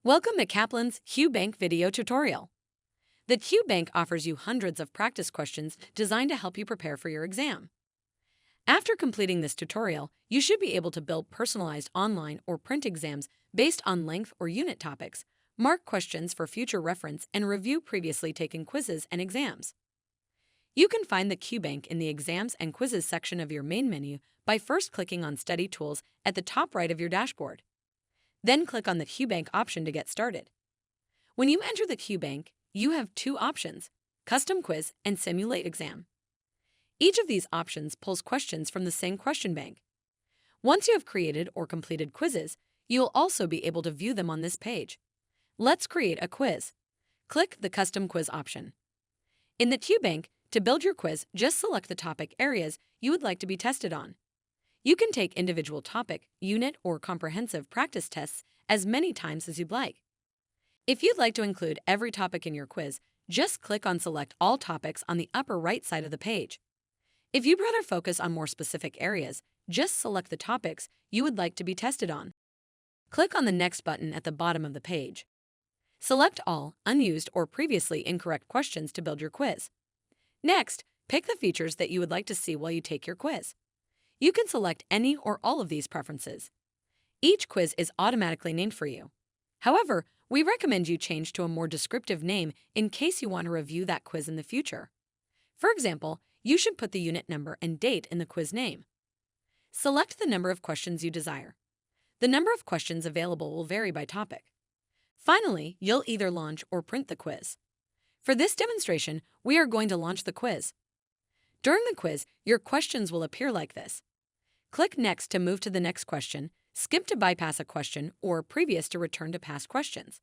Welcome to Kaplan's QBank video tutorial. The QBank offers you hundreds of practice questions designed to help you prepare for your exam. After completing this tutorial, you should be able to build personalized online or print exams based on length or unit topics, mark questions for future reference, and review previously taken quizzes and exams. You can find the QBank in the Exams and Quizzes section of your main menu by first clicking on Study Tools at the top right of your dashboard. Then click on the QBank option to get started. When you enter the QBank, you have two options: Custom Quiz and Simulate Exam. Each of these options pulls questions from the same question bank. Once you have created or completed quizzes, you'll also be able to view them on this page. Let's create a quiz. Click the Custom Quiz option. In the QBank, to build your quiz, just select the topic areas you would like to be tested on. You can take individual topic, unit, or comprehensive practice tests as many times as you'd like. If you'd like to include every topic in your quiz, just click on Select All Topics on the upper right side of the page. If you'd rather focus on more specific areas, just select the topics you would like to be tested on. Click on the Next button at the bottom of the page. Select all unused or previously incorrect questions to build your quiz. Next, pick the features that you would like to see while you take your quiz. You can select any or all of these preferences. Each quiz is automatically named for you. However, we recommend you change to a more descriptive name in case you want to review that quiz in the future. For example, you should put the unit number and date in the quiz name. Select the number of questions you desire. The number of questions available will vary by topic. Finally, you'll either launch or print the quiz. For this demonstration, we are going to launch the quiz. During the quiz, your questions will appear like this. Click Next to move to the next question, skip to bypass a question, or Previous to return to past questions.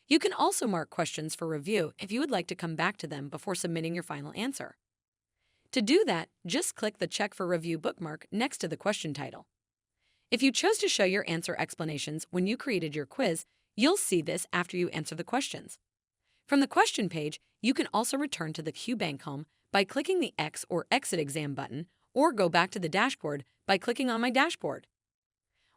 You can also mark questions for review if you would like to come back to them before submitting your final answer. To do that, just click the Check for Review bookmark next to the question title. If you chose to show your answer explanations when you created your quiz, you'll see this after you answer the questions. From the question page, you can also return to the QBank home by clicking the X or Exit Exam button, or go back to the dashboard by clicking on My Dashboard.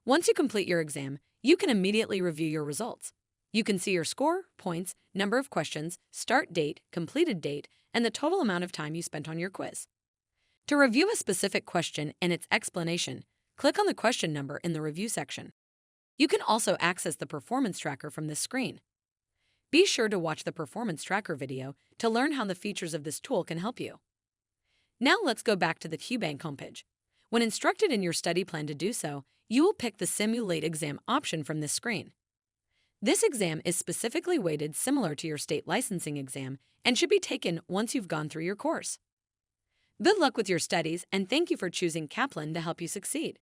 Once you complete your exam, you can immediately review your results. You can see your score, points, number of questions, start date, completed date, and the total amount of time you spent on your quiz. To review a specific question and its explanation, click on the question number in the Review section. You can also access the Performance Tracker from this screen. Be sure to watch the Performance Tracker video to learn how the features of this tool can help you. Now let's go back to the QBank homepage. When instructed in your study plan to do so, you will pick the Simulate Exam option from this screen. This exam is specifically weighted similar to your state licensing exam and should be taken once you've gone through your course. Good luck with your studies, and thank you for choosing Kaplan to help you succeed.